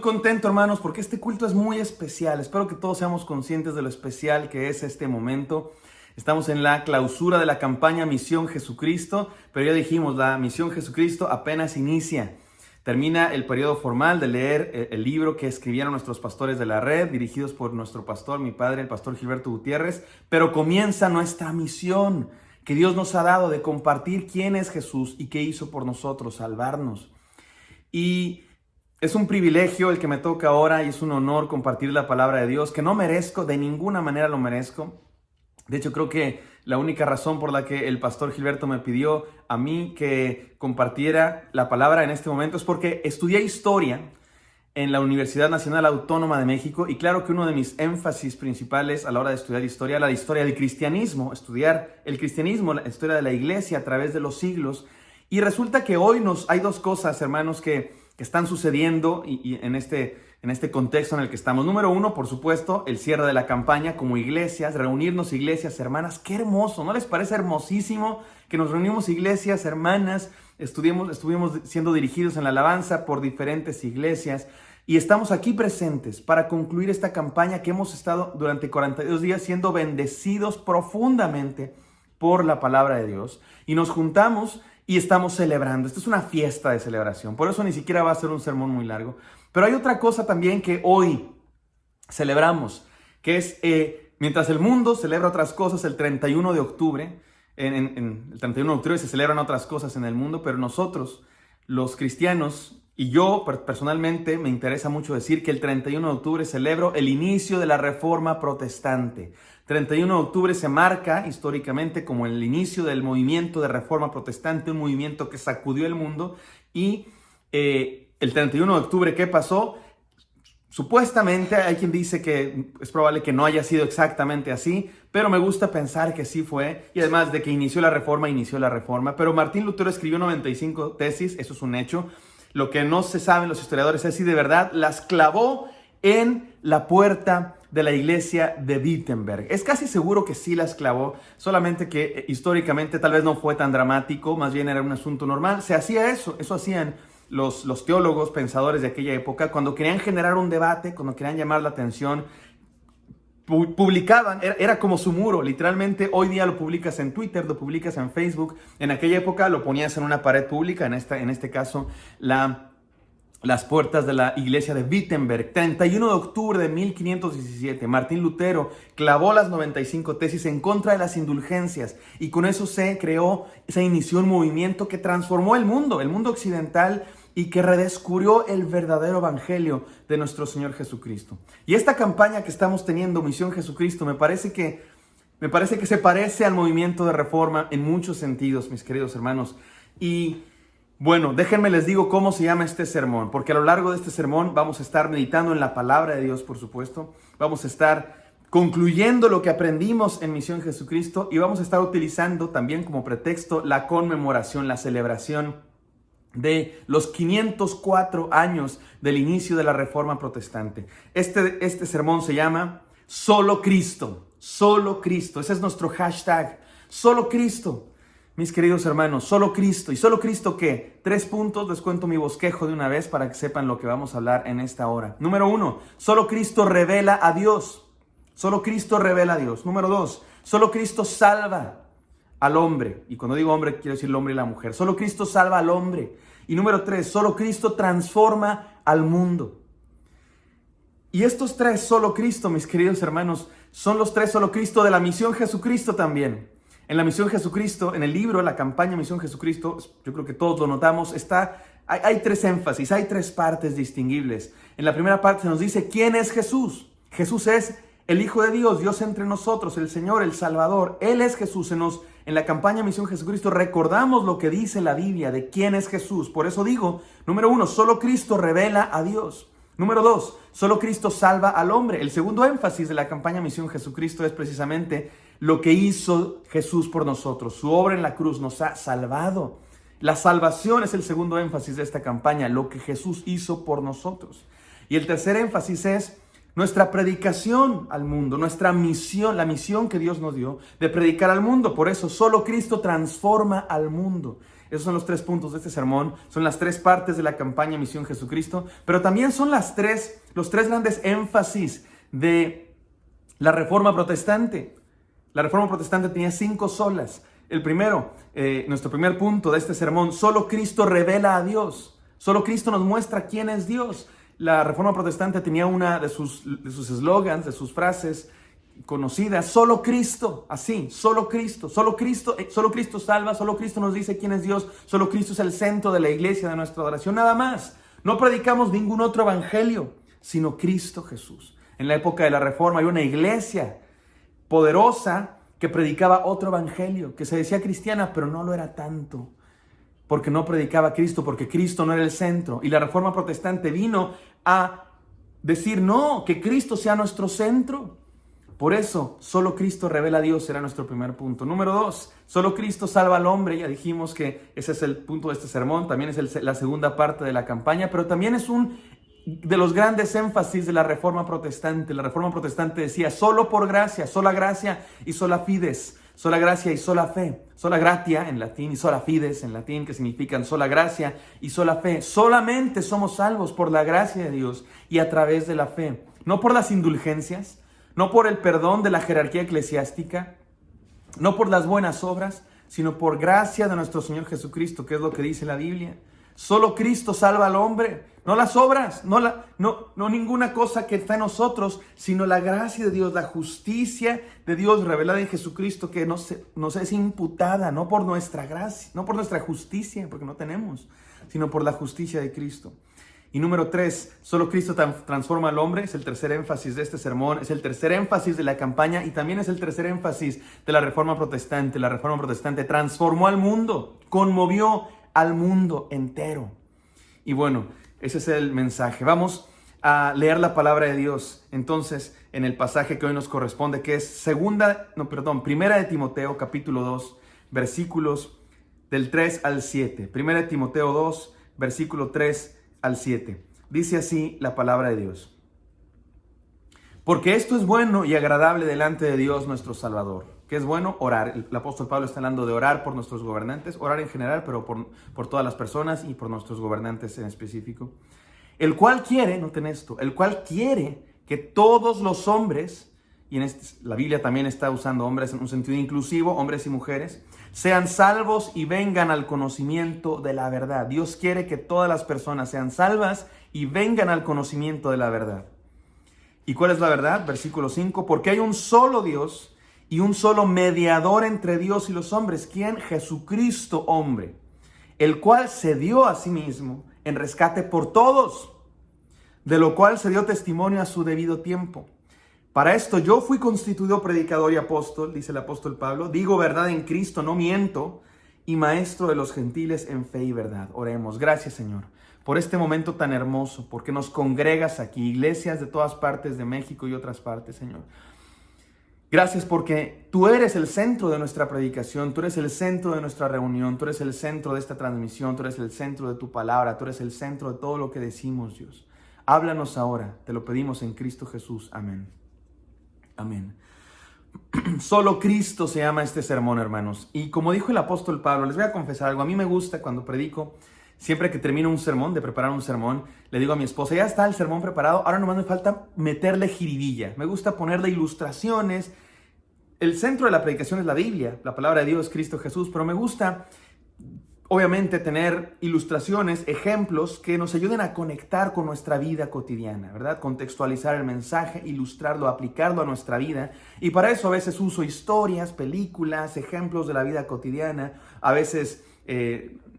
contento, hermanos, porque este culto es muy especial. Espero que todos seamos conscientes de lo especial que es este momento. Estamos en la clausura de la campaña Misión Jesucristo, pero ya dijimos, la Misión Jesucristo apenas inicia. Termina el periodo formal de leer el libro que escribieron nuestros pastores de la red, dirigidos por nuestro pastor, mi padre, el pastor Gilberto Gutiérrez, pero comienza nuestra misión que Dios nos ha dado de compartir quién es Jesús y qué hizo por nosotros, salvarnos. Y es un privilegio el que me toca ahora y es un honor compartir la palabra de Dios, que no merezco, de ninguna manera lo merezco. De hecho, creo que la única razón por la que el pastor Gilberto me pidió a mí que compartiera la palabra en este momento es porque estudié historia en la Universidad Nacional Autónoma de México y claro que uno de mis énfasis principales a la hora de estudiar historia era la historia del cristianismo, estudiar el cristianismo, la historia de la iglesia a través de los siglos. Y resulta que hoy hay dos cosas, hermanos, que están sucediendo y en este contexto en el que estamos. Número uno, por supuesto, el cierre de la campaña como iglesias, reunirnos iglesias, hermanas. ¡Qué hermoso! ¿No les parece hermosísimo que nos reunimos iglesias, hermanas? Estuvimos siendo dirigidos en la alabanza por diferentes iglesias y estamos aquí presentes para concluir esta campaña que hemos estado durante 42 días siendo bendecidos profundamente por la palabra de Dios. Y nos juntamos y estamos celebrando. Esto es una fiesta de celebración. Por eso ni siquiera va a ser un sermón muy largo. Pero hay otra cosa también que hoy celebramos, que es, mientras el mundo celebra otras cosas, el 31 de octubre, el 31 de octubre se celebran otras cosas en el mundo, pero nosotros, los cristianos, y yo personalmente me interesa mucho decir que el 31 de octubre celebro el inicio de la Reforma Protestante. 31 de octubre se marca históricamente como el inicio del movimiento de Reforma Protestante, un movimiento que sacudió el mundo. Y el 31 de octubre, ¿qué pasó? Supuestamente hay quien dice que es probable que no haya sido exactamente así, pero me gusta pensar que sí fue. Y además de que inició la Reforma. Pero Martín Lutero escribió 95 tesis, eso es un hecho. Lo que no se saben los historiadores es si de verdad las clavó en la puerta de la iglesia de Wittenberg. Es casi seguro que sí las clavó, solamente que históricamente tal vez no fue tan dramático, más bien era un asunto normal. Se hacía eso hacían los teólogos, pensadores de aquella época, cuando querían generar un debate, cuando querían llamar la atención, publicaban, era como su muro, literalmente hoy día lo publicas en Twitter, lo publicas en Facebook, en aquella época lo ponías en una pared pública, en este caso las puertas de la iglesia de Wittenberg. 31 de octubre de 1517, Martín Lutero clavó las 95 tesis en contra de las indulgencias y con eso se inició un movimiento que transformó el mundo occidental y que redescubrió el verdadero evangelio de nuestro Señor Jesucristo. Y esta campaña que estamos teniendo, Misión Jesucristo, me parece que se parece al movimiento de reforma en muchos sentidos, mis queridos hermanos. Y bueno, déjenme les digo cómo se llama este sermón, porque a lo largo de este sermón vamos a estar meditando en la palabra de Dios, por supuesto. Vamos a estar concluyendo lo que aprendimos en Misión Jesucristo y vamos a estar utilizando también como pretexto la conmemoración, la celebración de los 504 años del inicio de la Reforma Protestante. Este sermón se llama Solo Cristo, Solo Cristo. Ese es nuestro hashtag, Solo Cristo. Mis queridos hermanos, solo Cristo. ¿Y solo Cristo qué? 3 puntos, les cuento mi bosquejo de una vez para que sepan lo que vamos a hablar en esta hora. Número 1, solo Cristo revela a Dios. Solo Cristo revela a Dios. Número 2, solo Cristo salva al hombre. Y cuando digo hombre, quiero decir el hombre y la mujer. Solo Cristo salva al hombre. Y número 3, solo Cristo transforma al mundo. Y estos 3 solo Cristo, mis queridos hermanos, son los 3 solo Cristo de la Misión Jesucristo también. En la Misión Jesucristo, en el libro, la campaña Misión Jesucristo, yo creo que todos lo notamos, hay 3 énfasis, hay 3 partes distinguibles. En la primera parte se nos dice, ¿quién es Jesús? Jesús es el Hijo de Dios, Dios entre nosotros, el Señor, el Salvador. Él es Jesús. En la campaña Misión Jesucristo recordamos lo que dice la Biblia de quién es Jesús. Por eso digo, número 1, solo Cristo revela a Dios. Número 2, solo Cristo salva al hombre. El segundo énfasis de la campaña Misión Jesucristo es precisamente lo que hizo Jesús por nosotros. Su obra en la cruz nos ha salvado. La salvación es el segundo énfasis de esta campaña, lo que Jesús hizo por nosotros. Y el tercer énfasis es nuestra predicación al mundo, nuestra misión, la misión que Dios nos dio de predicar al mundo. Por eso solo Cristo transforma al mundo. Esos son los 3 puntos de este sermón. Son las 3 partes de la campaña Misión Jesucristo. Pero también son los tres grandes énfasis de la Reforma Protestante. La Reforma Protestante tenía 5 solas. El primero, nuestro primer punto de este sermón, solo Cristo revela a Dios. Solo Cristo nos muestra quién es Dios. La Reforma Protestante tenía una de sus eslogans, de sus frases conocidas, solo Cristo, así, solo Cristo salva, solo Cristo nos dice quién es Dios, solo Cristo es el centro de la iglesia, de nuestra adoración, nada más. No predicamos ningún otro evangelio, sino Cristo Jesús. En la época de la Reforma había una iglesia poderosa que predicaba otro evangelio, que se decía cristiana, pero no lo era tanto, porque no predicaba a Cristo, porque Cristo no era el centro. Y la Reforma Protestante vino a decir, no, que Cristo sea nuestro centro. Por eso, solo Cristo revela a Dios, será nuestro primer punto. Número 2, solo Cristo salva al hombre. Ya dijimos que ese es el punto de este sermón, también es la segunda parte de la campaña, pero también es un de los grandes énfasis de la Reforma Protestante. La Reforma Protestante decía, solo por gracia, sola gracia y sola fides. Sola gracia y sola fe. Sola gratia en latín y sola fides en latín, que significan sola gracia y sola fe. Solamente somos salvos por la gracia de Dios y a través de la fe. No por las indulgencias, no por el perdón de la jerarquía eclesiástica, no por las buenas obras, sino por gracia de nuestro Señor Jesucristo, que es lo que dice la Biblia. Solo Cristo salva al hombre, no las obras, no ninguna cosa que está en nosotros, sino la gracia de Dios, la justicia de Dios revelada en Jesucristo, que nos es imputada, no por nuestra gracia, no por nuestra justicia, porque no tenemos, sino por la justicia de Cristo. Y número 3, solo Cristo transforma al hombre, es el tercer énfasis de este sermón, es el tercer énfasis de la campaña y también es el tercer énfasis de la Reforma Protestante. La Reforma Protestante transformó al mundo, conmovió al mundo entero. Y bueno, ese es el mensaje. Vamos a leer la palabra de Dios. Entonces, en el pasaje que hoy nos corresponde, que es Primera de Timoteo, capítulo 2, versículos del 3 al 7. Primera de Timoteo 2, versículo 3 al 7. Dice así la palabra de Dios. Porque esto es bueno y agradable delante de Dios nuestro Salvador. ¿Qué es bueno? Orar. El apóstol Pablo está hablando de orar por nuestros gobernantes, orar en general, pero por todas las personas y por nuestros gobernantes en específico. El cual quiere, noten esto, el cual quiere que todos los hombres, y la Biblia también está usando hombres en un sentido inclusivo, hombres y mujeres, sean salvos y vengan al conocimiento de la verdad. Dios quiere que todas las personas sean salvas y vengan al conocimiento de la verdad. ¿Y cuál es la verdad? Versículo 5, porque hay un solo Dios y un solo mediador entre Dios y los hombres. ¿Quién? Jesucristo hombre, el cual se dio a sí mismo en rescate por todos, de lo cual se dio testimonio a su debido tiempo. Para esto yo fui constituido predicador y apóstol, dice el apóstol Pablo, digo verdad en Cristo, no miento, y maestro de los gentiles en fe y verdad. Oremos. Gracias, Señor, por este momento tan hermoso, porque nos congregas aquí, iglesias de todas partes de México y otras partes, Señor. Gracias porque tú eres el centro de nuestra predicación, tú eres el centro de nuestra reunión, tú eres el centro de esta transmisión, tú eres el centro de tu palabra, tú eres el centro de todo lo que decimos, Dios. Háblanos ahora, te lo pedimos en Cristo Jesús. Amén. Amén. Solo Cristo se llama este sermón, hermanos. Y como dijo el apóstol Pablo, les voy a confesar algo. A mí me gusta cuando predico, siempre que termino un sermón, de preparar un sermón, le digo a mi esposa, ya está el sermón preparado, ahora nomás me falta meterle jiribilla. Me gusta ponerle ilustraciones. El centro de la predicación es la Biblia, la palabra de Dios, Cristo Jesús, pero me gusta obviamente tener ilustraciones, ejemplos que nos ayuden a conectar con nuestra vida cotidiana, ¿verdad? Contextualizar el mensaje, ilustrarlo, aplicarlo a nuestra vida. Y para eso a veces uso historias, películas, ejemplos de la vida cotidiana. A veces,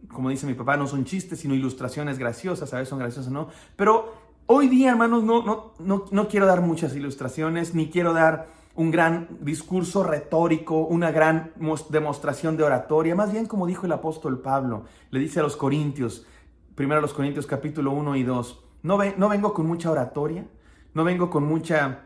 como dice mi papá, no son chistes, sino ilustraciones graciosas. A veces son graciosas, ¿no? Pero hoy día, hermanos, no quiero dar muchas ilustraciones, ni quiero dar un gran discurso retórico, una gran demostración de oratoria. Más bien, como dijo el apóstol Pablo, le dice a los Corintios, primero a los Corintios capítulo 1 y 2, no vengo con mucha oratoria, no vengo con mucha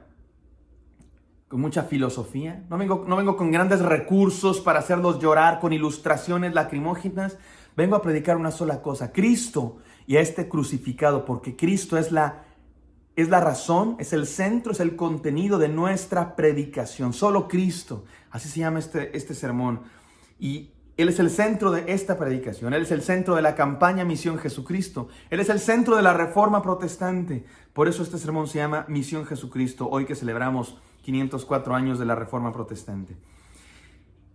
filosofía, no vengo con grandes recursos para hacerlos llorar, con ilustraciones lacrimógenas. Vengo a predicar una sola cosa, Cristo y a este crucificado, porque Cristo es la razón, es el centro, es el contenido de nuestra predicación. Solo Cristo, así se llama este sermón. Y Él es el centro de esta predicación. Él es el centro de la campaña Misión Jesucristo. Él es el centro de la Reforma Protestante. Por eso este sermón se llama Misión Jesucristo, hoy que celebramos 504 años de la Reforma Protestante.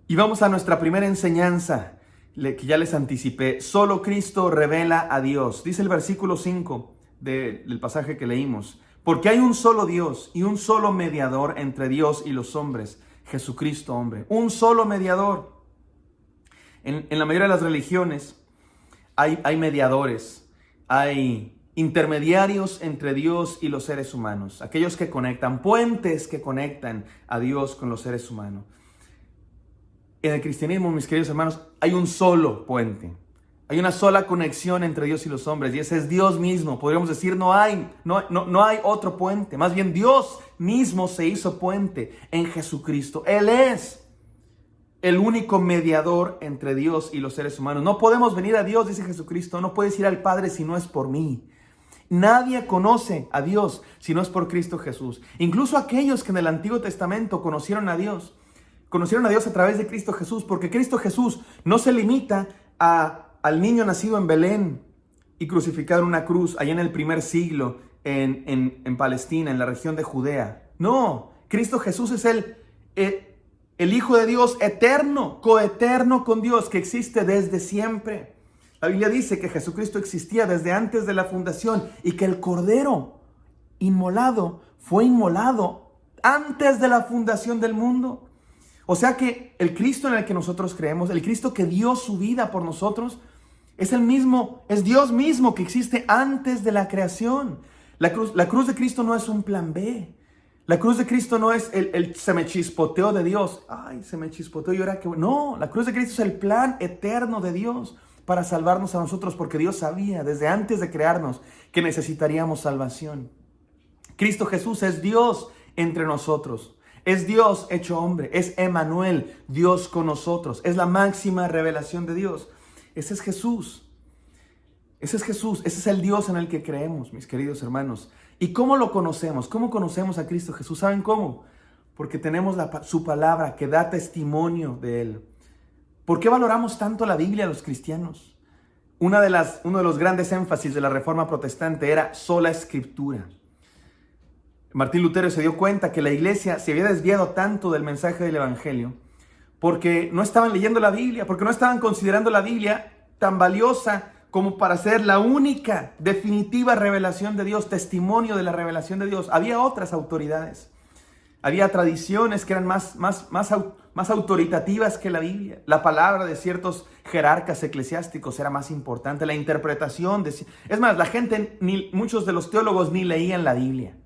Y vamos a nuestra primera enseñanza, que ya les anticipé. Solo Cristo revela a Dios. Dice el versículo 5 del pasaje que leímos. Porque hay un solo Dios y un solo mediador entre Dios y los hombres, Jesucristo hombre. Un solo mediador. En la mayoría de las religiones hay mediadores, hay intermediarios entre Dios y los seres humanos, aquellos que conectan, puentes que conectan a Dios con los seres humanos. En el cristianismo, mis queridos hermanos, hay un solo puente, hay una sola conexión entre Dios y los hombres, y ese es Dios mismo. Podríamos decir, no hay otro puente, más bien Dios mismo se hizo puente en Jesucristo. Él es el único mediador entre Dios y los seres humanos. No podemos venir a Dios, dice Jesucristo, no puedes ir al Padre si no es por mí. Nadie conoce a Dios si no es por Cristo Jesús. Incluso aquellos que en el Antiguo Testamento conocieron a Dios a través de Cristo Jesús, porque Cristo Jesús no se limita al niño nacido en Belén y crucificado en una cruz allá en el primer siglo en Palestina, en la región de Judea. No, Cristo Jesús es el Hijo de Dios eterno, coeterno con Dios, que existe desde siempre. La Biblia dice que Jesucristo existía desde antes de la fundación y que el Cordero inmolado fue inmolado antes de la fundación del mundo. O sea que el Cristo en el que nosotros creemos, el Cristo que dio su vida por nosotros, es Dios mismo que existe antes de la creación. La cruz de Cristo no es un plan B. La cruz de Cristo no es se me chispoteó de Dios. Ay, se me chispoteó y ahora que... No, la cruz de Cristo es el plan eterno de Dios para salvarnos a nosotros, porque Dios sabía desde antes de crearnos que necesitaríamos salvación. Cristo Jesús es Dios entre nosotros. Es Dios hecho hombre. Es Emmanuel, Dios con nosotros. Es la máxima revelación de Dios. Ese es Jesús. Ese es Jesús. Ese es el Dios en el que creemos, mis queridos hermanos. ¿Y cómo lo conocemos? ¿Cómo conocemos a Cristo Jesús? ¿Saben cómo? Porque tenemos su palabra que da testimonio de Él. ¿Por qué valoramos tanto la Biblia los cristianos? Uno de los grandes énfasis de la Reforma Protestante era sola Escritura. Martín Lutero se dio cuenta que la iglesia se había desviado tanto del mensaje del Evangelio porque no estaban leyendo la Biblia, porque no estaban considerando la Biblia tan valiosa como para ser la única definitiva revelación de Dios, testimonio de la revelación de Dios. Había otras autoridades, había tradiciones que eran más autoritativas que la Biblia. La palabra de ciertos jerarcas eclesiásticos era más importante, la interpretación es más, la gente, muchos de los teólogos ni leían la Biblia.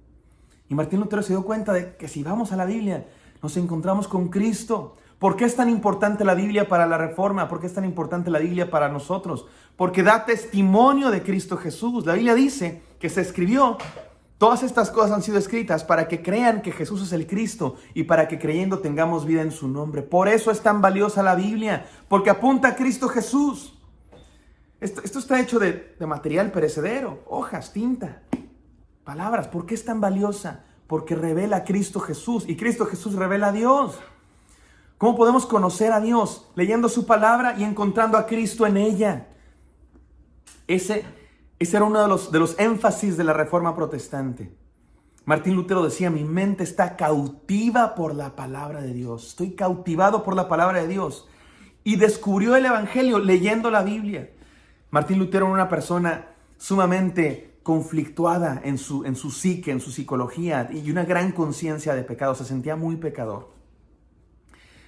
Y Martín Lutero se dio cuenta de que si vamos a la Biblia, nos encontramos con Cristo. ¿Por qué es tan importante la Biblia para la Reforma? ¿Por qué es tan importante la Biblia para nosotros? Porque da testimonio de Cristo Jesús. La Biblia dice que se escribió, todas estas cosas han sido escritas para que crean que Jesús es el Cristo y para que creyendo tengamos vida en su nombre. Por eso es tan valiosa la Biblia, porque apunta a Cristo Jesús. Esto está hecho de material perecedero, hojas, tinta, palabras. ¿Por qué es tan valiosa? Porque revela a Cristo Jesús y Cristo Jesús revela a Dios. ¿Cómo podemos conocer a Dios? Leyendo su palabra y encontrando a Cristo en ella. Ese era uno de los énfasis de la Reforma Protestante. Martín Lutero decía, mi mente está cautiva por la palabra de Dios. Estoy cautivado por la palabra de Dios. Y descubrió el Evangelio leyendo la Biblia. Martín Lutero era una persona sumamente conflictuada en su psique, en su psicología, y una gran conciencia de pecado. Se sentía muy pecador.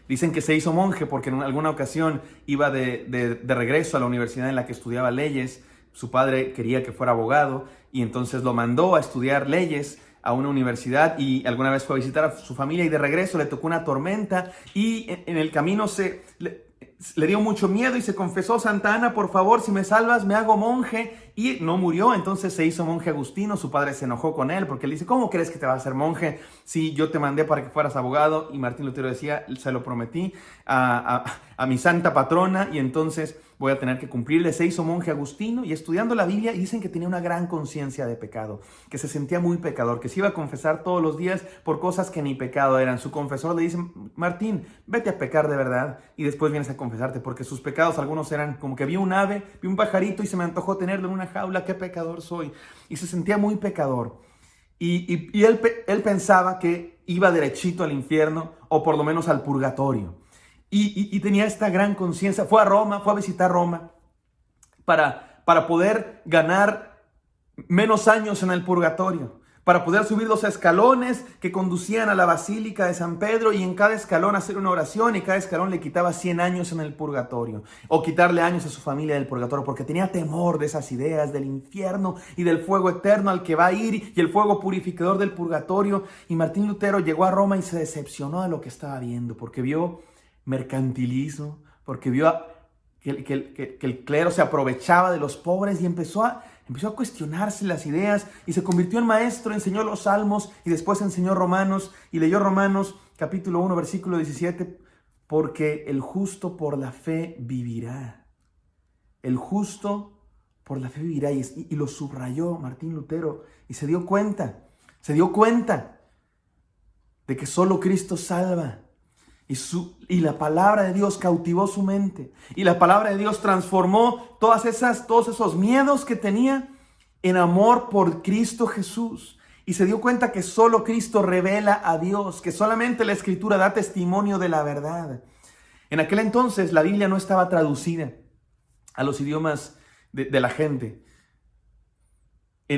Dicen que se hizo monje porque en alguna ocasión iba de regreso a la universidad en la que estudiaba leyes. Su padre quería que fuera abogado y entonces lo mandó a estudiar leyes a una universidad, y alguna vez fue a visitar a su familia y de regreso le tocó una tormenta y en el camino le dio mucho miedo y se confesó: Santa Ana, por favor, si me salvas me hago monje. Y no murió, entonces se hizo monje agustino. Su padre se enojó con él porque le dice: ¿cómo crees que te vas a hacer monje si yo te mandé para que fueras abogado? Y Martín Lutero decía: se lo prometí a mi santa patrona. Y entonces, voy a tener que cumplirle. Se hizo monje agustino y estudiando la Biblia, y dicen que tenía una gran conciencia de pecado, que se sentía muy pecador, que se iba a confesar todos los días por cosas que ni pecado eran. Su confesor le dice: Martín, vete a pecar de verdad y después vienes a confesarte, porque sus pecados algunos eran como que vi un ave, vi un pajarito y se me antojó tenerlo en una jaula, qué pecador soy. Y se sentía muy pecador. Y él pensaba que iba derechito al infierno o por lo menos al purgatorio. Y tenía esta gran conciencia. Fue a visitar Roma para poder ganar menos años en el purgatorio, para poder subir los escalones que conducían a la Basílica de San Pedro y en cada escalón hacer una oración, y cada escalón le quitaba 100 años en el purgatorio o quitarle años a su familia del purgatorio, porque tenía temor de esas ideas del infierno y del fuego eterno al que va a ir y el fuego purificador del purgatorio. Y Martín Lutero llegó a Roma y se decepcionó de lo que estaba viendo, porque vio mercantilismo, porque vio que el clero se aprovechaba de los pobres y empezó a cuestionarse las ideas y se convirtió en maestro, enseñó los Salmos y después enseñó Romanos y leyó Romanos capítulo 1 versículo 17, porque el justo por la fe vivirá. El justo por la fe vivirá, y lo subrayó Martín Lutero y se dio cuenta de que solo Cristo salva. Y la palabra de Dios cautivó su mente. Y la palabra de Dios transformó todos esos miedos que tenía en amor por Cristo Jesús. Y se dio cuenta que solo Cristo revela a Dios, que solamente la Escritura da testimonio de la verdad. En aquel entonces la Biblia no estaba traducida a los idiomas de la gente.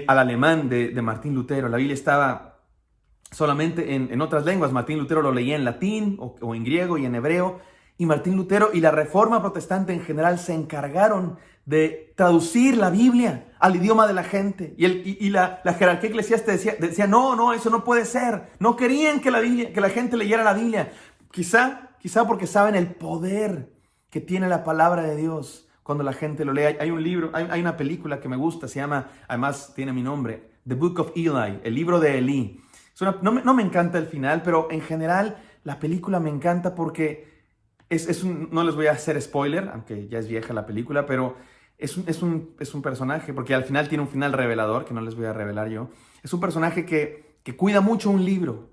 Al alemán de Martín Lutero, la Biblia estaba solamente en otras lenguas. Martín Lutero lo leía en latín o en griego y en hebreo. Y Martín Lutero y la Reforma Protestante en general se encargaron de traducir la Biblia al idioma de la gente. Y la jerarquía eclesiástica decía, no, eso no puede ser. No querían que la gente leyera la Biblia. Quizá porque saben el poder que tiene la palabra de Dios cuando la gente lo lee. Hay un libro, hay una película que me gusta, se llama, además tiene mi nombre, The Book of Eli, el libro de Elí. No me encanta el final, pero en general la película me encanta porque no les voy a hacer spoiler, aunque ya es vieja la película, pero es un personaje, porque al final tiene un final revelador, que no les voy a revelar yo. Es un personaje que cuida mucho un libro,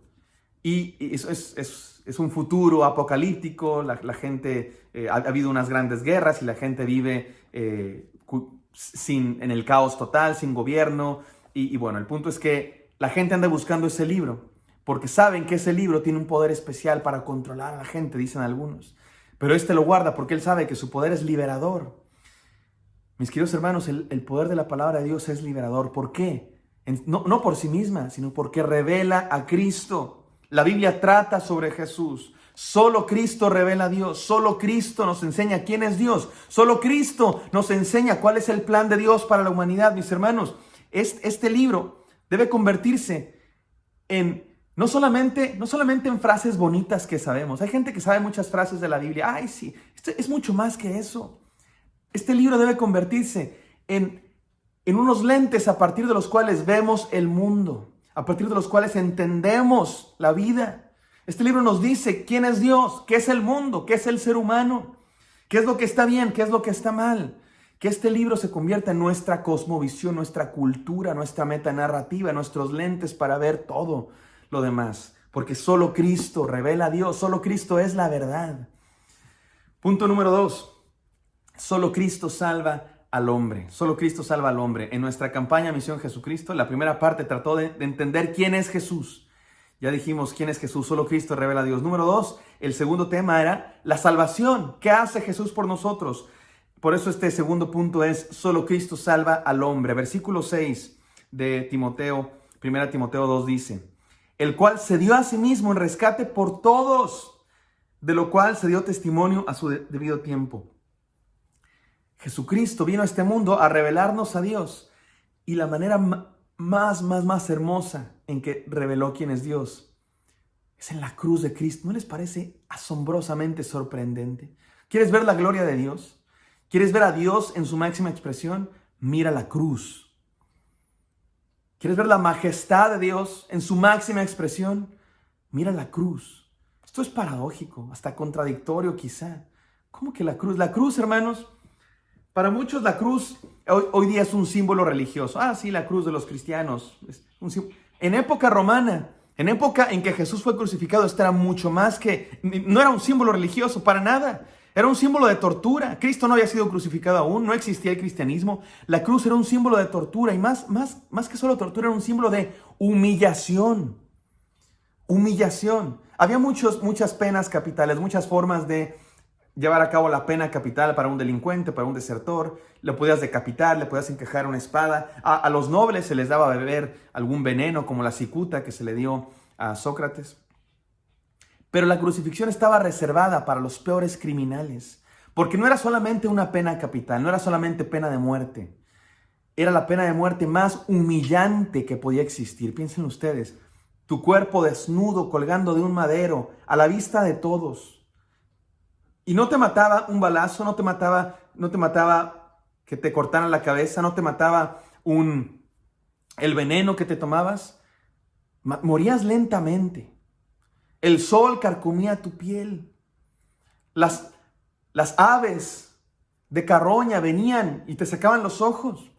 y es un futuro apocalíptico. La gente, ha habido unas grandes guerras y la gente vive en el caos total, sin gobierno, y bueno, el punto es que la gente anda buscando ese libro porque saben que ese libro tiene un poder especial para controlar a la gente, dicen algunos. Pero lo guarda porque él sabe que su poder es liberador. Mis queridos hermanos, el poder de la palabra de Dios es liberador. ¿Por qué? No por sí misma, sino porque revela a Cristo. La Biblia trata sobre Jesús. Solo Cristo revela a Dios. Solo Cristo nos enseña quién es Dios. Solo Cristo nos enseña cuál es el plan de Dios para la humanidad. Mis hermanos, este libro debe convertirse no solamente en frases bonitas que sabemos. Hay gente que sabe muchas frases de la Biblia. Ay, sí, es mucho más que eso. Este libro debe convertirse en unos lentes a partir de los cuales vemos el mundo, a partir de los cuales entendemos la vida. Este libro nos dice quién es Dios, qué es el mundo, qué es el ser humano, qué es lo que está bien, qué es lo que está mal. Que este libro se convierta en nuestra cosmovisión, nuestra cultura, nuestra metanarrativa, nuestros lentes para ver todo lo demás. Porque solo Cristo revela a Dios, solo Cristo es la verdad. Punto número 2. Solo Cristo salva al hombre. Solo Cristo salva al hombre. En nuestra campaña Misión Jesucristo, la primera parte trató de entender quién es Jesús. Ya dijimos quién es Jesús, solo Cristo revela a Dios. Número 2, el segundo tema era la salvación. ¿Qué hace Jesús por nosotros? Por eso este segundo punto es, solo Cristo salva al hombre. Versículo 6 de Timoteo, 1 Timoteo 2 dice, el cual se dio a sí mismo en rescate por todos, de lo cual se dio testimonio a su debido tiempo. Jesucristo vino a este mundo a revelarnos a Dios, y la manera más hermosa en que reveló quién es Dios es en la cruz de Cristo. ¿No les parece asombrosamente sorprendente? ¿Quieres ver la gloria de Dios? ¿Quieres ver a Dios en su máxima expresión? Mira la cruz. ¿Quieres ver la majestad de Dios en su máxima expresión? Mira la cruz. Esto es paradójico, hasta contradictorio quizá. ¿Cómo que la cruz? La cruz, hermanos, Para muchos la cruz hoy día es un símbolo religioso. Ah, sí, la cruz de los cristianos. En época romana, en época en que Jesús fue crucificado, esto era mucho más que, no era un símbolo religioso, para nada. Era un símbolo de tortura. Cristo no había sido crucificado aún, no existía el cristianismo. La cruz era un símbolo de tortura y más que solo tortura, era un símbolo de humillación. Humillación. Había muchas penas capitales, muchas formas de llevar a cabo la pena capital para un delincuente, para un desertor. Le podías decapitar, le podías encajar una espada. A los nobles se les daba a beber algún veneno, como la cicuta que se le dio a Sócrates. Pero la crucifixión estaba reservada para los peores criminales, porque no era solamente una pena capital, no era solamente pena de muerte. Era la pena de muerte más humillante que podía existir. Piensen ustedes, tu cuerpo desnudo colgando de un madero a la vista de todos. Y no te mataba un balazo, no te mataba que te cortaran la cabeza, no te mataba el veneno que te tomabas. Morías lentamente. El sol carcomía tu piel. Las aves de carroña venían y te sacaban los ojos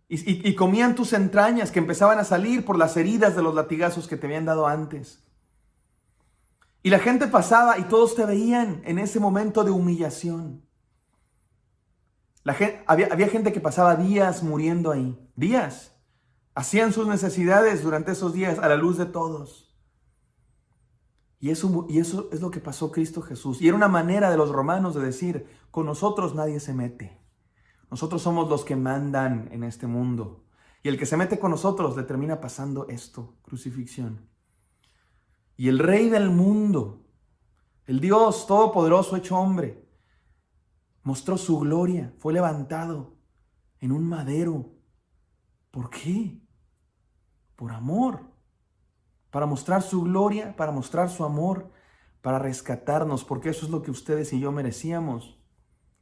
y comían tus entrañas que empezaban a salir por las heridas de los latigazos que te habían dado antes. Y la gente pasaba y todos te veían en ese momento de humillación. Había gente que pasaba días muriendo ahí, días. Hacían sus necesidades durante esos días a la luz de todos. Y eso es lo que pasó Cristo Jesús. Y era una manera de los romanos de decir, con nosotros nadie se mete. Nosotros somos los que mandan en este mundo. Y el que se mete con nosotros le termina pasando esto, crucifixión. Y el Rey del mundo, el Dios todopoderoso hecho hombre, mostró su gloria, fue levantado en un madero. ¿Por qué? Por amor. Para mostrar su gloria, para mostrar su amor, para rescatarnos, porque eso es lo que ustedes y yo merecíamos.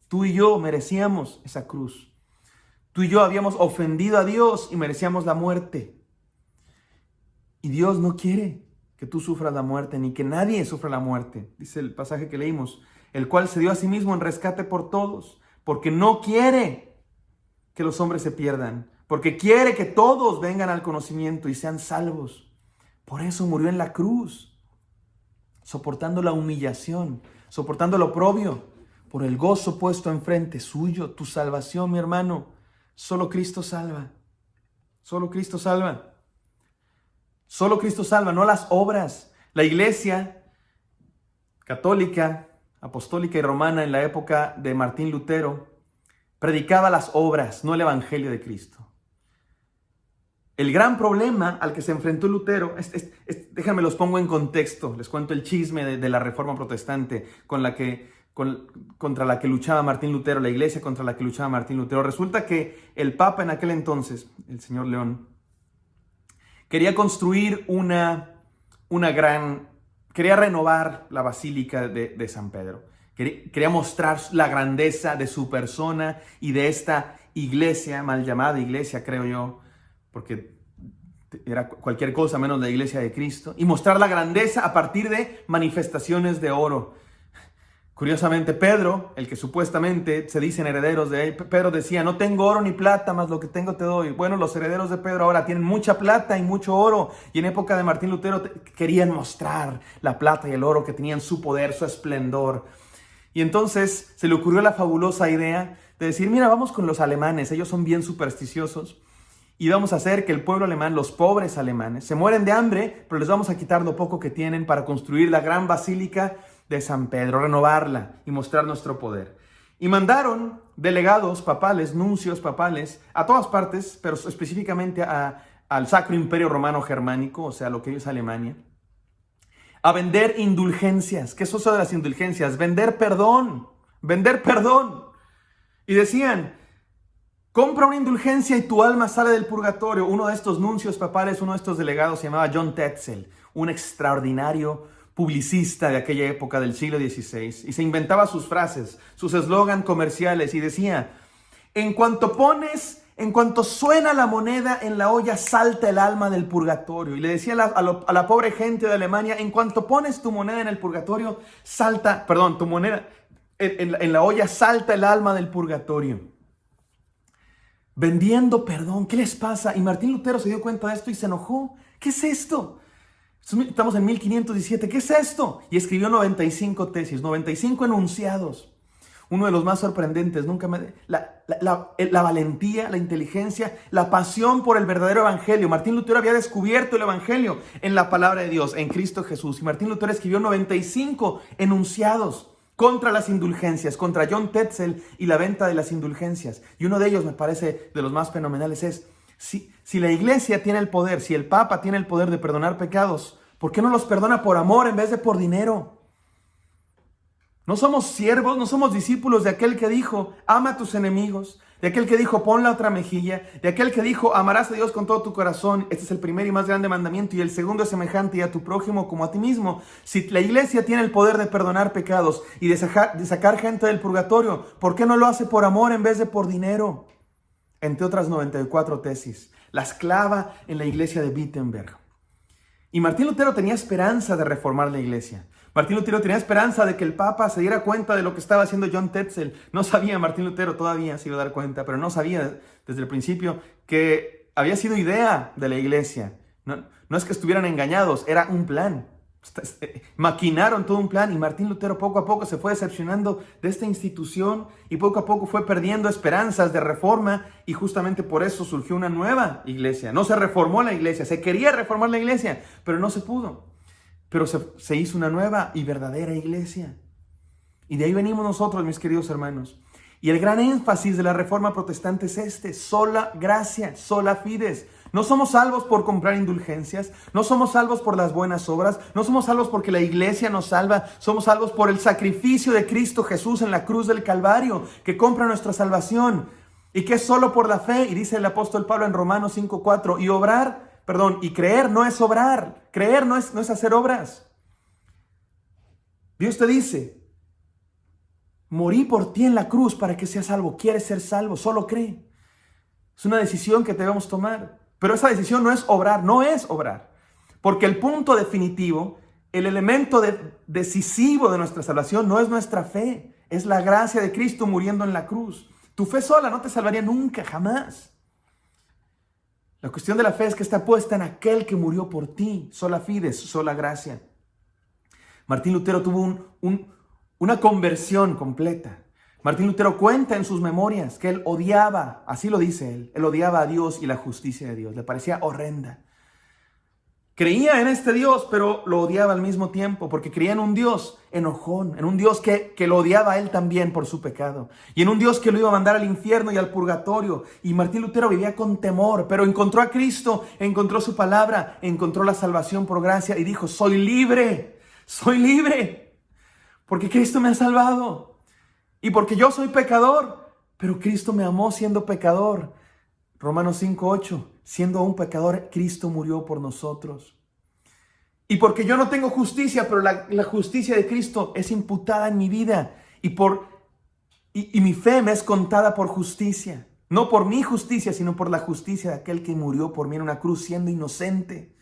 Tú y yo merecíamos esa cruz. Tú y yo habíamos ofendido a Dios y merecíamos la muerte. Y Dios no quiere que tú sufras la muerte, ni que nadie sufra la muerte. Dice el pasaje que leímos, el cual se dio a sí mismo en rescate por todos, porque no quiere que los hombres se pierdan, porque quiere que todos vengan al conocimiento y sean salvos. Por eso murió en la cruz, soportando la humillación, soportando el oprobio, por el gozo puesto enfrente suyo, tu salvación, mi hermano. Solo Cristo salva, solo Cristo salva. Solo Cristo salva, no las obras. La iglesia católica, apostólica y romana en la época de Martín Lutero predicaba las obras, no el evangelio de Cristo. El gran problema al que se enfrentó Lutero, déjenme los pongo en contexto, les cuento el chisme de la Reforma Protestante contra la que luchaba Martín Lutero, la iglesia contra la que luchaba Martín Lutero. Resulta que el Papa en aquel entonces, el señor León, quería construir quería renovar la Basílica de San Pedro. Quería mostrar la grandeza de su persona y de esta iglesia, mal llamada iglesia, creo yo, porque era cualquier cosa menos la iglesia de Cristo, y mostrar la grandeza a partir de manifestaciones de oro. Curiosamente, Pedro, el que supuestamente se dicen herederos de él, Pedro decía, no tengo oro ni plata, mas lo que tengo te doy. Bueno, los herederos de Pedro ahora tienen mucha plata y mucho oro, y en época de Martín Lutero querían mostrar la plata y el oro que tenían su poder, su esplendor. Y entonces se le ocurrió la fabulosa idea de decir, mira, vamos con los alemanes, ellos son bien supersticiosos, y vamos a hacer que el pueblo alemán, los pobres alemanes, se mueren de hambre, pero les vamos a quitar lo poco que tienen para construir la gran basílica de San Pedro, renovarla y mostrar nuestro poder. Y mandaron delegados papales, nuncios papales, a todas partes, pero específicamente al Sacro Imperio Romano Germánico, o sea, lo que es Alemania, a vender indulgencias. ¿Qué es eso de las indulgencias? Vender perdón. Y decían, compra una indulgencia y tu alma sale del purgatorio. Uno de estos nuncios papales, uno de estos delegados se llamaba John Tetzel, un extraordinario publicista de aquella época del siglo XVI, y se inventaba sus frases, sus eslogan comerciales, y decía, en cuanto suena la moneda en la olla, salta el alma del purgatorio. Y le decía a la pobre gente de Alemania, en cuanto pones tu moneda en el purgatorio, tu moneda en la olla, salta el alma del purgatorio. vendiendo perdón. ¿Qué les pasa? Y Martín Lutero se dio cuenta de esto y se enojó. ¿Qué es esto? Estamos en 1517. ¿Qué es esto? Y escribió 95 tesis, 95 enunciados. Uno de los más sorprendentes, la valentía, la inteligencia, la pasión por el verdadero evangelio. Martín Lutero había descubierto el evangelio en la palabra de Dios, en Cristo Jesús. Y Martín Lutero escribió 95 enunciados contra las indulgencias, contra John Tetzel y la venta de las indulgencias. Y uno de ellos, me parece de los más fenomenales, es: si la iglesia tiene el poder, si el Papa tiene el poder de perdonar pecados, ¿por qué no los perdona por amor en vez de por dinero? No somos siervos, no somos discípulos de aquel que dijo: ama a tus enemigos, de aquel que dijo: pon la otra mejilla, de aquel que dijo: amarás a Dios con todo tu corazón. Este es el primer y más grande mandamiento, y el segundo es semejante: y a tu prójimo como a ti mismo. Si la iglesia tiene el poder de perdonar pecados y de sacar gente del purgatorio, ¿por qué no lo hace por amor en vez de por dinero? Entre otras 94 tesis, las clava en la iglesia de Wittenberg. Y Martín Lutero tenía esperanza de reformar la iglesia. Martín Lutero tenía esperanza de que el Papa se diera cuenta de lo que estaba haciendo John Tetzel. No sabía Martín Lutero, todavía se iba a dar cuenta, pero no sabía desde el principio que había sido idea de la iglesia. No es que estuvieran engañados, era un plan. Maquinaron todo un plan, y Martín Lutero poco a poco se fue decepcionando de esta institución y poco a poco fue perdiendo esperanzas de reforma, y justamente por eso surgió una nueva iglesia. No se reformó la iglesia, se quería reformar la iglesia, pero no se pudo. Pero se hizo una nueva y verdadera iglesia. Y de ahí venimos nosotros, mis queridos hermanos. Y el gran énfasis de la reforma protestante es sola gracia, sola fides. No somos salvos por comprar indulgencias, no somos salvos por las buenas obras, no somos salvos porque la iglesia nos salva, somos salvos por el sacrificio de Cristo Jesús en la cruz del Calvario, que compra nuestra salvación, y que es solo por la fe. Y dice el apóstol Pablo en Romanos 5:4, y creer no es obrar, creer no es hacer obras. Dios te dice: morí por ti en la cruz para que seas salvo. ¿Quieres ser salvo? Solo cree. Es una decisión que debemos tomar. Pero esa decisión no es obrar. Porque el punto definitivo, el elemento decisivo de nuestra salvación no es nuestra fe, es la gracia de Cristo muriendo en la cruz. Tu fe sola no te salvaría nunca, jamás. La cuestión de la fe es que está puesta en aquel que murió por ti, sola fides, sola gracia. Martín Lutero tuvo una conversión completa. Martín Lutero cuenta en sus memorias que él odiaba, así lo dice él odiaba a Dios y la justicia de Dios, le parecía horrenda. Creía en este Dios, pero lo odiaba al mismo tiempo, porque creía en un Dios enojón, en un Dios que lo odiaba a él también por su pecado, y en un Dios que lo iba a mandar al infierno y al purgatorio. Y Martín Lutero vivía con temor, pero encontró a Cristo, encontró su palabra, encontró la salvación por gracia y dijo: soy libre, porque Cristo me ha salvado. Y porque yo soy pecador, pero Cristo me amó siendo pecador. Romanos 5:8, siendo aún pecador, Cristo murió por nosotros. Y porque yo no tengo justicia, pero la justicia de Cristo es imputada en mi vida. Y mi fe me es contada por justicia. No por mi justicia, sino por la justicia de aquel que murió por mí en una cruz siendo inocente.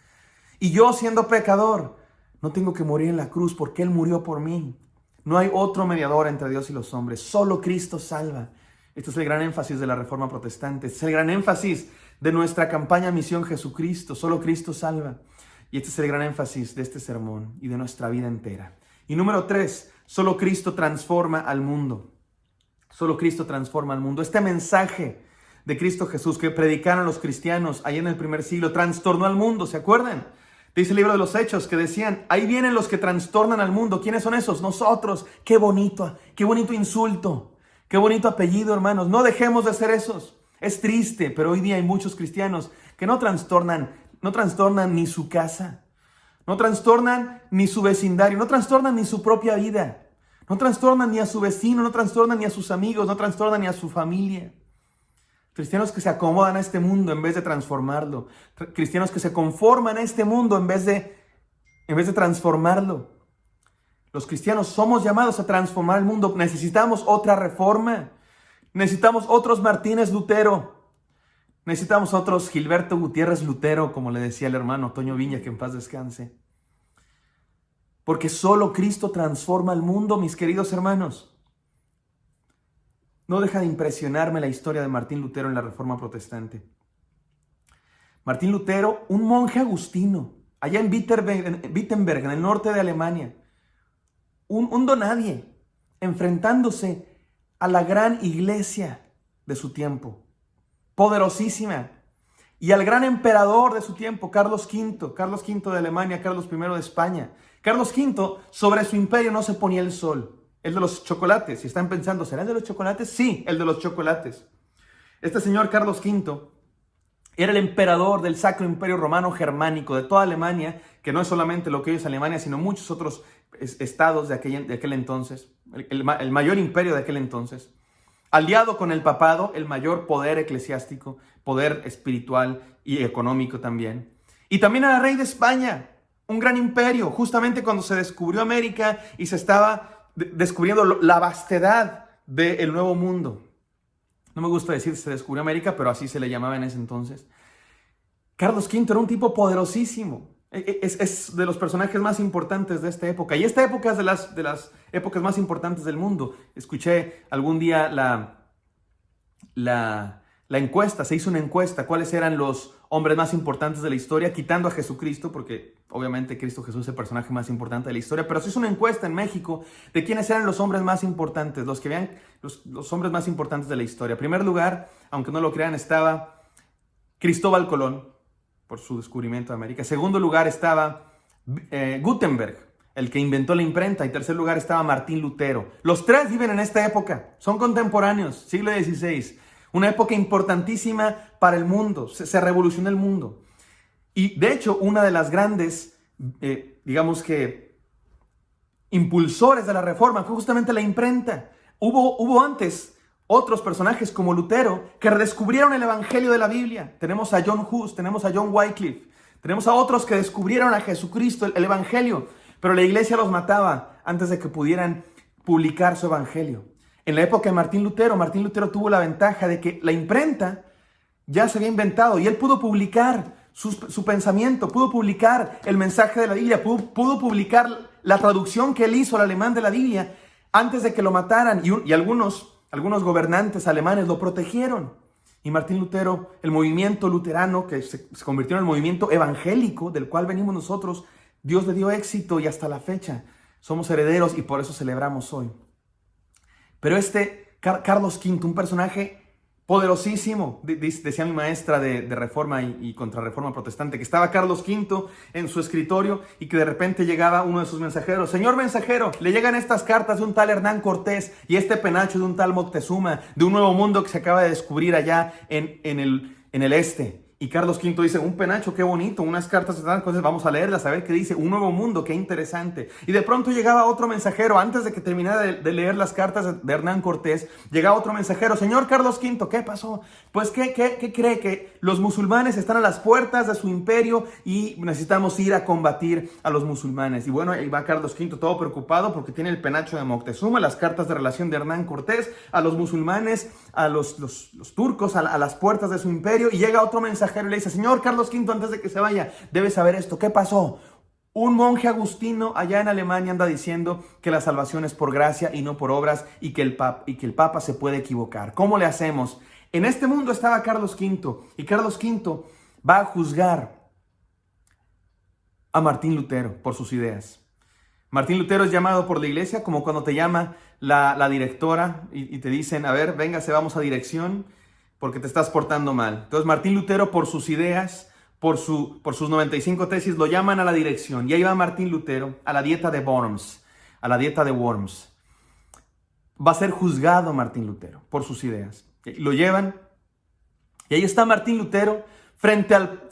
Y yo siendo pecador, no tengo que morir en la cruz porque Él murió por mí. No hay otro mediador entre Dios y los hombres. Solo Cristo salva. Este es el gran énfasis de la Reforma Protestante. Este es el gran énfasis de nuestra campaña Misión Jesucristo. Solo Cristo salva. Y este es el gran énfasis de este sermón y de nuestra vida entera. Y número 3, solo Cristo transforma al mundo. Solo Cristo transforma al mundo. Este mensaje de Cristo Jesús que predicaron los cristianos allá en el primer siglo trastornó al mundo, ¿se acuerdan? Dice el libro de los Hechos que decían: ahí vienen los que trastornan al mundo. ¿Quiénes son esos? Nosotros. Qué bonito insulto, qué bonito apellido, hermanos. No dejemos de ser esos. Es triste, pero hoy día hay muchos cristianos que no trastornan ni su casa, no trastornan ni su vecindario, no trastornan ni su propia vida, no trastornan ni a su vecino, no trastornan ni a sus amigos, no trastornan ni a su familia. Cristianos que se acomodan a este mundo en vez de transformarlo. Cristianos que se conforman a este mundo en vez de transformarlo. Los cristianos somos llamados a transformar el mundo. Necesitamos otra reforma. Necesitamos otros Martínez Lutero. Necesitamos otros Gilberto Gutiérrez Lutero, como le decía el hermano Toño Viña, que en paz descanse. Porque solo Cristo transforma el mundo, mis queridos hermanos. no deja de impresionarme la historia de Martín Lutero en la Reforma Protestante. Martín Lutero, un monje agustino, allá en Wittenberg, en el norte de Alemania, un donadie, enfrentándose a la gran iglesia de su tiempo, poderosísima, y al gran emperador de su tiempo, Carlos V de Alemania, Carlos I de España. Carlos V, sobre su imperio no se ponía el sol, el de los chocolates. Si están pensando, ¿será el de los chocolates? Sí, el de los chocolates. Este señor Carlos V era el emperador del Sacro Imperio Romano Germánico, de toda Alemania, que no es solamente lo que hoy es Alemania, sino muchos otros estados de aquel entonces, el mayor imperio de aquel entonces. Aliado con el papado, el mayor poder eclesiástico, poder espiritual y económico también. Y también era rey de España, un gran imperio, justamente cuando se descubrió América y se estaba descubriendo la vastedad del Nuevo Mundo. No me gusta decir se descubrió América, pero así se le llamaba en ese entonces. Carlos V era un tipo poderosísimo. Es de los personajes más importantes de esta época. Y esta época es de las épocas más importantes del mundo. Escuché algún día la encuesta, se hizo una encuesta, cuáles eran los hombres más importantes de la historia, quitando a Jesucristo, porque obviamente Cristo Jesús es el personaje más importante de la historia, pero se hizo una encuesta en México de quiénes eran los hombres más importantes, los que vean los hombres más importantes de la historia. En primer lugar, aunque no lo crean, estaba Cristóbal Colón, por su descubrimiento de América. En segundo lugar estaba Gutenberg, el que inventó la imprenta. Y en tercer lugar estaba Martín Lutero. Los tres viven en esta época, son contemporáneos, siglo XVI. Una época importantísima para el mundo, se revolucionó el mundo. Y de hecho, una de las grandes, digamos que, impulsores de la reforma fue justamente la imprenta. Hubo antes otros personajes como Lutero que redescubrieron el evangelio de la Biblia. Tenemos a John Hus, tenemos a John Wycliffe, tenemos a otros que descubrieron a Jesucristo, el evangelio, pero la iglesia los mataba antes de que pudieran publicar su evangelio. En la época de Martín Lutero tuvo la ventaja de que la imprenta ya se había inventado y él pudo publicar su pensamiento, pudo publicar el mensaje de la Biblia, pudo publicar la traducción que él hizo al alemán de la Biblia antes de que lo mataran, y algunos gobernantes alemanes lo protegieron. Y Martín Lutero, el movimiento luterano, que se convirtió en el movimiento evangélico del cual venimos nosotros, Dios le dio éxito y hasta la fecha somos herederos y por eso celebramos hoy. Pero Carlos V, un personaje poderosísimo, decía mi maestra de Reforma y Contrarreforma Protestante, que estaba Carlos V en su escritorio y que de repente llegaba uno de sus mensajeros. Señor mensajero, le llegan estas cartas de un tal Hernán Cortés y este penacho de un tal Moctezuma, de un nuevo mundo que se acaba de descubrir allá en el este. Y Carlos V dice, un penacho, qué bonito, unas cartas de Hernán Cortés, vamos a leerlas, a ver qué dice, un nuevo mundo, qué interesante. Y de pronto llegaba otro mensajero, antes de que terminara de leer las cartas de Hernán Cortés, llegaba otro mensajero, señor Carlos V, ¿qué pasó? Pues, ¿qué cree? Que los musulmanes están a las puertas de su imperio y necesitamos ir a combatir a los musulmanes. Y bueno, ahí va Carlos V todo preocupado porque tiene el penacho de Moctezuma, las cartas de relación de Hernán Cortés, a los musulmanes, a los turcos, a las puertas de su imperio, y llega otro mensajero y le dice, señor Carlos V, antes de que se vaya, debe saber esto. ¿Qué pasó? Un monje agustino allá en Alemania anda diciendo que la salvación es por gracia y no por obras y que el Papa se puede equivocar. ¿Cómo le hacemos? En este mundo estaba Carlos V y Carlos V va a juzgar a Martín Lutero por sus ideas. Martín Lutero es llamado por la iglesia como cuando te llama la directora y te dicen, a ver, véngase, vamos a dirección porque te estás portando mal. Entonces Martín Lutero, por sus ideas, por sus 95 tesis, lo llaman a la dirección. Y ahí va Martín Lutero a la dieta de Worms, Va a ser juzgado Martín Lutero por sus ideas. Lo llevan y ahí está Martín Lutero frente al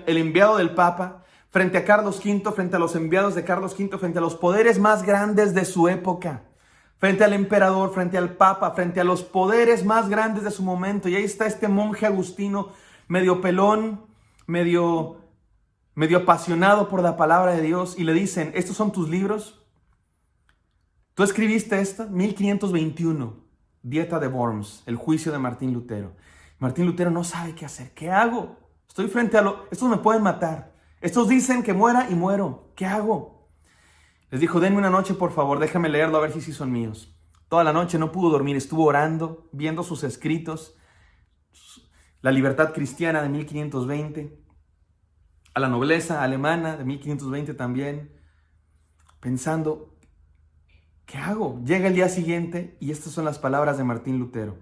enviado del Papa, frente a Carlos V, frente a los enviados de Carlos V, frente a los poderes más grandes de su época, frente al emperador, frente al Papa, frente a los poderes más grandes de su momento. Y ahí está este monje agustino, medio pelón, medio apasionado por la palabra de Dios, y le dicen, ¿estos son tus libros? ¿Tú escribiste esto? 1521, Dieta de Worms, el juicio de Martín Lutero. Martín Lutero no sabe qué hacer. ¿Qué hago? Estoy estos me pueden matar. Estos dicen que muera y muero. ¿Qué hago? Les dijo, denme una noche, por favor, déjame leerlo a ver si sí son míos. Toda la noche no pudo dormir, estuvo orando, viendo sus escritos, La libertad cristiana de 1520, a la nobleza alemana de 1520 también, pensando, ¿qué hago? Llega el día siguiente y estas son las palabras de Martín Lutero.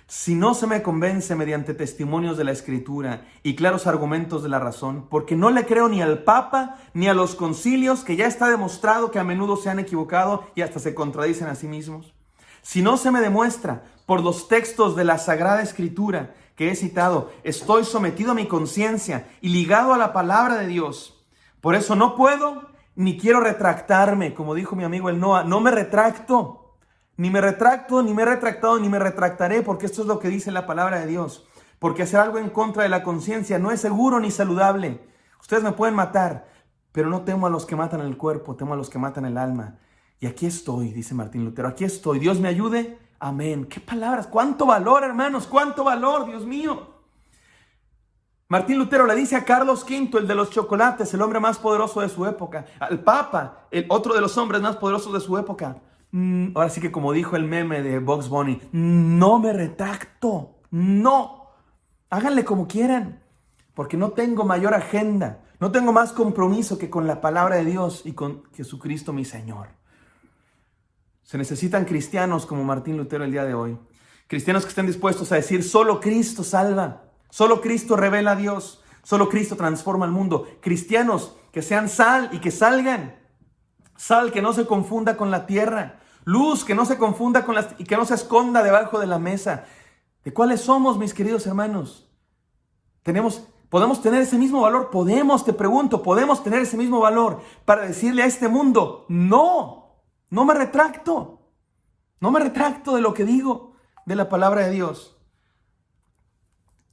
Si no se me convence mediante testimonios de la Escritura y claros argumentos de la razón, porque no le creo ni al Papa ni a los concilios, que ya está demostrado que a menudo se han equivocado y hasta se contradicen a sí mismos. Si no se me demuestra por los textos de la Sagrada Escritura que he citado, estoy sometido a mi conciencia y ligado a la palabra de Dios. Por eso no puedo ni quiero retractarme, como dijo mi amigo el Noah, no me retracto. Ni me retracto, ni me he retractado, ni me retractaré, porque esto es lo que dice la palabra de Dios. Porque hacer algo en contra de la conciencia no es seguro ni saludable. Ustedes me pueden matar, pero no temo a los que matan el cuerpo, temo a los que matan el alma. Y aquí estoy, dice Martín Lutero, aquí estoy. Dios me ayude. Amén. ¿Qué palabras? ¿Cuánto valor, hermanos? ¿Cuánto valor, Dios mío? Martín Lutero le dice a Carlos V, el de los chocolates, el hombre más poderoso de su época, al Papa, el otro de los hombres más poderosos de su época. Ahora sí que como dijo el meme de Bugs Bunny, no me retracto, no. Háganle como quieran, porque no tengo mayor agenda, no tengo más compromiso que con la palabra de Dios y con Jesucristo mi Señor. Se necesitan cristianos como Martín Lutero el día de hoy. Cristianos que estén dispuestos a decir, solo Cristo salva, solo Cristo revela a Dios, solo Cristo transforma el mundo. Cristianos que sean sal y que salgan. Sal que no se confunda con la tierra. Luz que no se confunda y que no se esconda debajo de la mesa. ¿De cuáles somos, mis queridos hermanos? ¿Podemos tener ese mismo valor? Te pregunto, ¿podemos tener ese mismo valor para decirle a este mundo, no me retracto. No me retracto de lo que digo, de la palabra de Dios.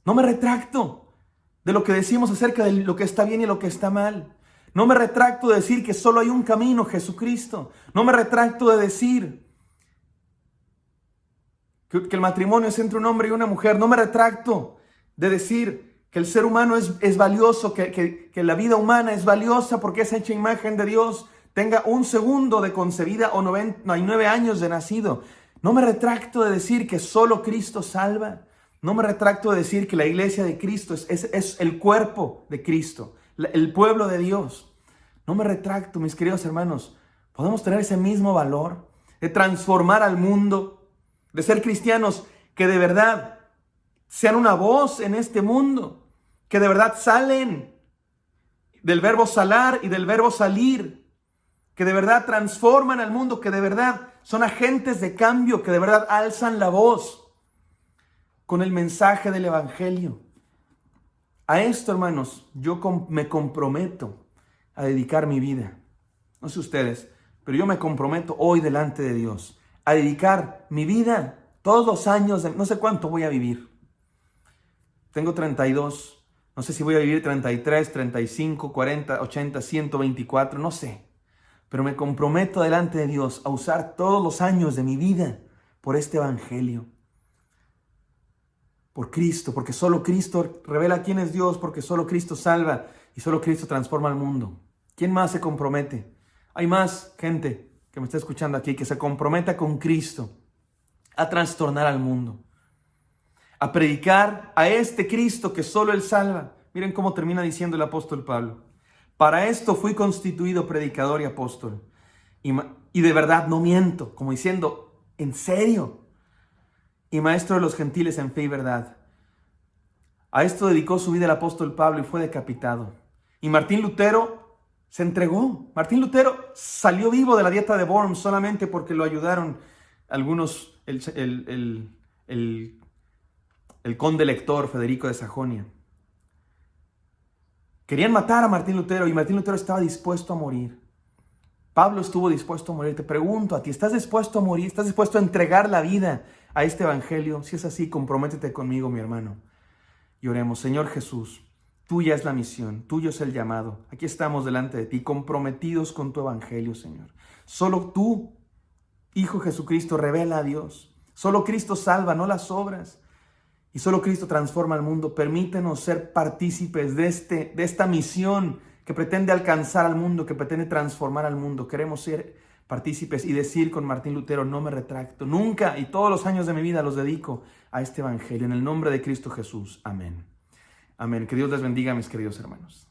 No me retracto de lo que decimos acerca de lo que está bien y lo que está mal. No me retracto de decir que solo hay un camino, Jesucristo. No me retracto de decir que el matrimonio es entre un hombre y una mujer. No me retracto de decir que el ser humano es valioso, que la vida humana es valiosa porque es hecha imagen de Dios, tenga un segundo de concebida o 99 años de nacido. No me retracto de decir que solo Cristo salva. No me retracto de decir que la iglesia de Cristo es el cuerpo de Cristo, el pueblo de Dios. No me retracto, mis queridos hermanos. Podemos tener ese mismo valor de transformar al mundo, de ser cristianos que de verdad sean una voz en este mundo, que de verdad salen del verbo salar y del verbo salir, que de verdad transforman al mundo, que de verdad son agentes de cambio, que de verdad alzan la voz con el mensaje del Evangelio. A esto, hermanos, yo me comprometo a dedicar mi vida. No sé ustedes, pero yo me comprometo hoy delante de Dios a dedicar mi vida, todos los años, no sé cuánto voy a vivir. Tengo 32, no sé si voy a vivir 33, 35, 40, 80, 124, no sé. Pero me comprometo delante de Dios a usar todos los años de mi vida por este Evangelio. Por Cristo, porque solo Cristo revela quién es Dios, porque solo Cristo salva y solo Cristo transforma al mundo. ¿Quién más se compromete? Hay más gente que me está escuchando aquí que se comprometa con Cristo a trastornar al mundo, a predicar a este Cristo que solo Él salva. Miren cómo termina diciendo el apóstol Pablo. Para esto fui constituido predicador y apóstol. Y de verdad no miento, como diciendo, ¿en serio? Y maestro de los gentiles en fe y verdad. A esto dedicó su vida el apóstol Pablo y fue decapitado. Y Martín Lutero se entregó. Martín Lutero salió vivo de la dieta de Worms solamente porque lo ayudaron algunos, el conde lector Federico de Sajonia. Querían matar a Martín Lutero y Martín Lutero estaba dispuesto a morir. Pablo estuvo dispuesto a morir. Te pregunto a ti, ¿estás dispuesto a morir? ¿Estás dispuesto a entregar la vida a este Evangelio? Si es así, comprométete conmigo, mi hermano. Y oremos. Señor Jesús, tuya es la misión, tuyo es el llamado. Aquí estamos delante de ti, comprometidos con tu Evangelio, Señor. Solo tú, Hijo Jesucristo, revela a Dios. Solo Cristo salva, no las obras. Y solo Cristo transforma al mundo. Permítenos ser partícipes de esta misión que pretende alcanzar al mundo, que pretende transformar al mundo. Queremos ser partícipes y decir con Martín Lutero: no me retracto nunca, y todos los años de mi vida los dedico a este evangelio. En el nombre de Cristo Jesús. Amén. Amén. Que Dios les bendiga, mis queridos hermanos.